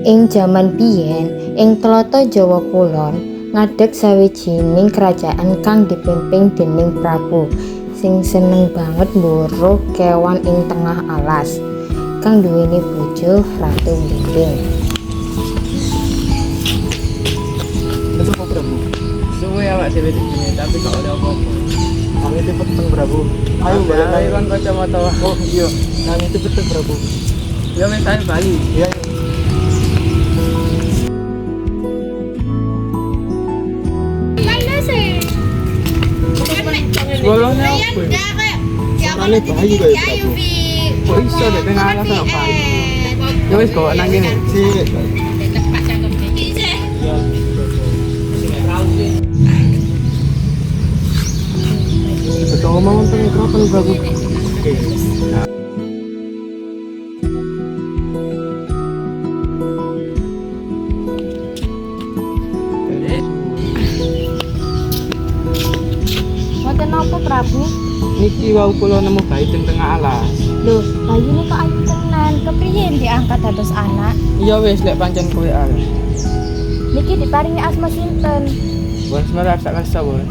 Ing jaman biyen, ing tlatah Jawa Kulon ngadeg sawijining kerajaan kang dipimpin déning Prabu sing seneng banget mburu kéwan ing tengah alas, kang duweni bojo Ratu Blimbing. Itu apa Prabu? Suwe awak dhewe dene tapi gak oleh apa-apa. Kang itu peteng Prabu. Ayo balik kan kacamata. Oh iya, kang itu peteng Prabu. Ya wis ayo bali. Iya. Bolongnya apa? Sekali bayi kayak Prabu. Kok iso deh tengah alas sama bayi? Ya wis kok nang kene. Sik. Betul ngomong tentang mikrofon Prabu. Oke. Wonten napa Prabu? Niki wau kula nemu bayi teng tengah alas. Lho, bayine kok ayu tenan, kepriye diangkat dados anak? Iya wis lek pancen kowe arep. Niki diparingi asma sinten? Bon semerak sak kasa bon.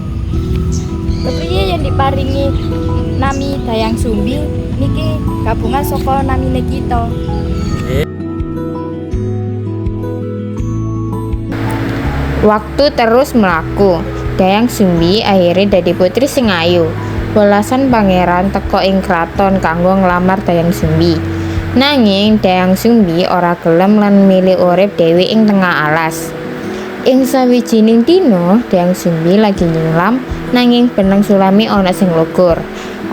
Kepriye yang diparingi nami Dayang Sumbi niki gabungan saka namine kita. Waktu terus melaku. Dayang Sumbi akhirnya dadi putri sing ayu. Welasan pangeran teka ing kraton kanggo nglamar Dayang Sumbi. Nanging Dayang Sumbi ora gelem lan milih urip dhewe ing tengah alas. Ing sawijining dina, Dayang Sumbi lagi nyulam nanging benang sulami ana sing lugur.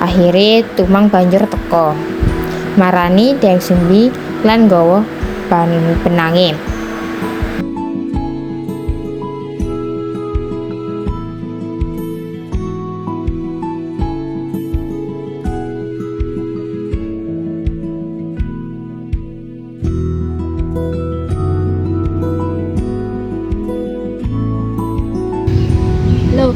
Akhire Tumang banjur teka. Marani Dayang Sumbi lan nggawa benange. Loh,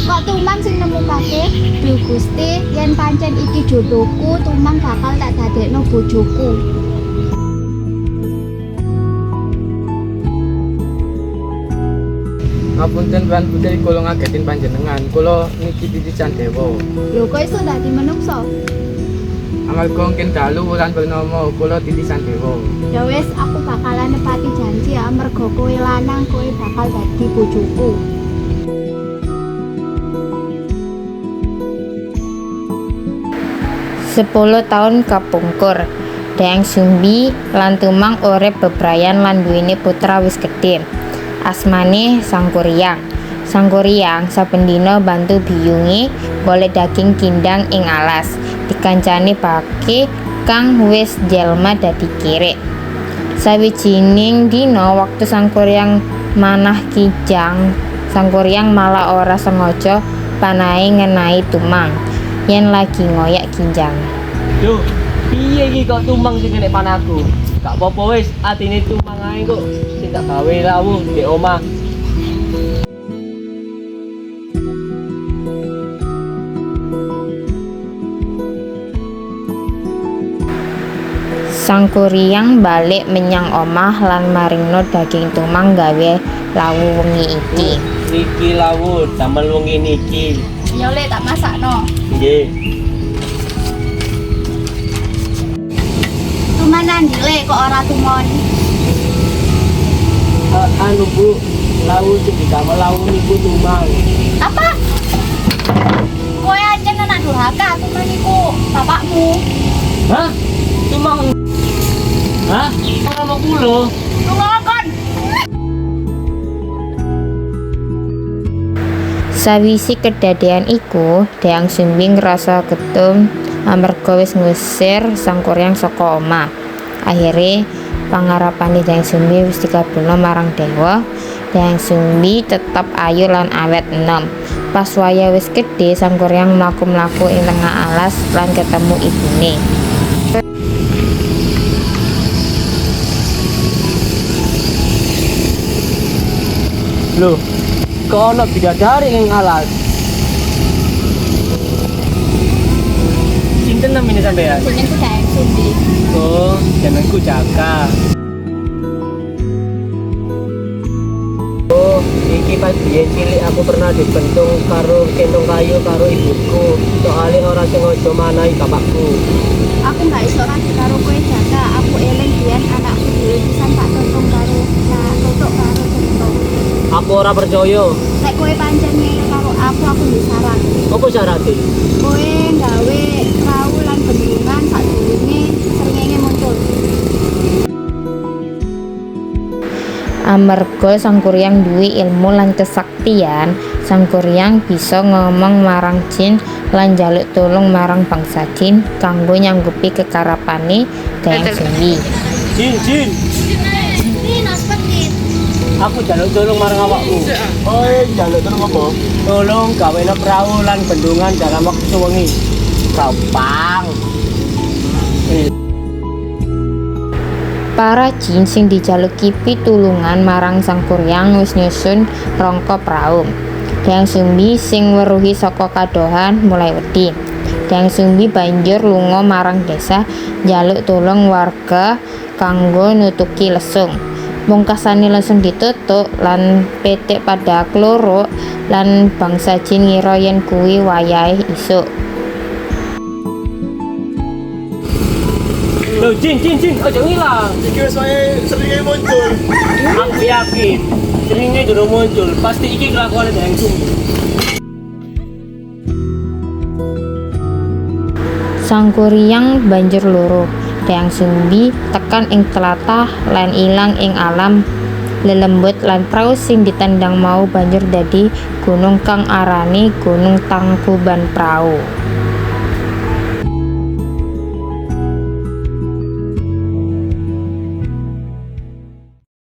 kok Tumang sing nemukake? Lho Gusti, yen pancen iki jodohku, Tumang bakal tak dadekno bojoku. Ngapunten Tuan Putri kula ngagetin panjenengan. Kula niki titisan dewa. Lho kok iso dadi menungso? Amarga mungkin dalu wulan purnama kula titisan dewa. Ya wis, aku bakalan nepati janji ya, mergo kowe lanang, kowe bakal dadi bojoku. Sepuluh tahun kapungkur, Dayang Sumbi lan Tumang urip bebrayan lan duweni putra wis gedhe. Asmane Sangkuriang. Sangkuriang saben dina bantu biyunge golek daging kindang ing alas, dikancani pake kang wis jelma dadi kirik. Sawijining dina waktu Sangkuriang manah kijang, Sangkuriang malah ora sengaja panahe ngenai Tumang yen lagi ngoyak kinjang. Duh, piye iki kok Tumang sing kena panaku? Gak apa-apa wis, atine Tumang ae kok sing tak gawe lawuh di omah. Sangkuriang balik menyang omah lan maringno daging Tumang gawe lawu wengi iki. Niki lawuh damel wengi niki. Ya le tak masakno. Nggih. Tumanan le kok ora tumon. Anu Bu, lawuh sing didamel lawuh niku Tumang. Apa? Kowe ancen anak durhaka, Tumang iku bapakmu. Hah? Tumang. Hah? Ora mau kula. Tungokon. Sawisi kedadean iku, Dayang Sumbi ngrasa gedum amarga wis ngusir Sangkuriang saka omah. Akhire pangarepane Dayang Sumbi wis dikabulno marang dewa. Dayang Sumbi tetep ayu lan awet enom. Pas wayah wis gedhe, Sangkuriang mlaku-mlaku ing tengah alas lan ketemu ibune. Loh, kok ana bidadari ing alas? Sinten namine sampean? Jenengku Dayang Sumbi. Oh, jenengku Jaka. pas biyen cilik aku pernah dibentung karo gendong kayu karo ibuku. Soale ora sengaja manahi bapakku. Aku nggak iso lagi karo kowe jaga. Aku eling biyen anakku dhewe pisan tak tonton karo totok karo tonton. Aku ora percaya. Nek kowe pancen ngene karo aku wis syarat. Apa syaratnya? Kowe gawe perahu lan bendungan sadurunge srengenge muncul. Amarga Sang Kuryang duwe ilmu lan kesaktian, Sang Kuryang bisa ngomong marang jin lan njaluk tulung marang bangsa jin kanggo nyanggupi kekarepane Dayang Sumbi. Jin. Ini naspeti. Aku jaluk tulung marang awakmu. Oh, jaluk terus apa? Tolong gawena perahu lan bendungan dalam waktu sewengi. Gampang. Para jin sing dijaluki pitulungan marang Sang Kuryang wis nyusun rangka prau. Dayang Sumbi sing weruhi saka kadohan mulai wedi. Dayang Sumbi banjur lunga marang desa njaluk tulung warga kanggo nutuki lesung. Mungkasane lesung ditutuk lan petik pada kloro lan bangsa jin ngira yen kuwi wayahe isuk. Loh, Jin, aja ngilang. Iki wis wae seringe muncul. Aku yakin seringnya durung muncul. Pasti iki kelakuan Dayang Sumbi. Sang Kuryang banjur loro. Dayang Sumbi tekan ing tlatah lan ilang ing alam lelembut lan prau sing ditendang mau banjur dadi gunung kang arane Gunung Tangkuban Prau.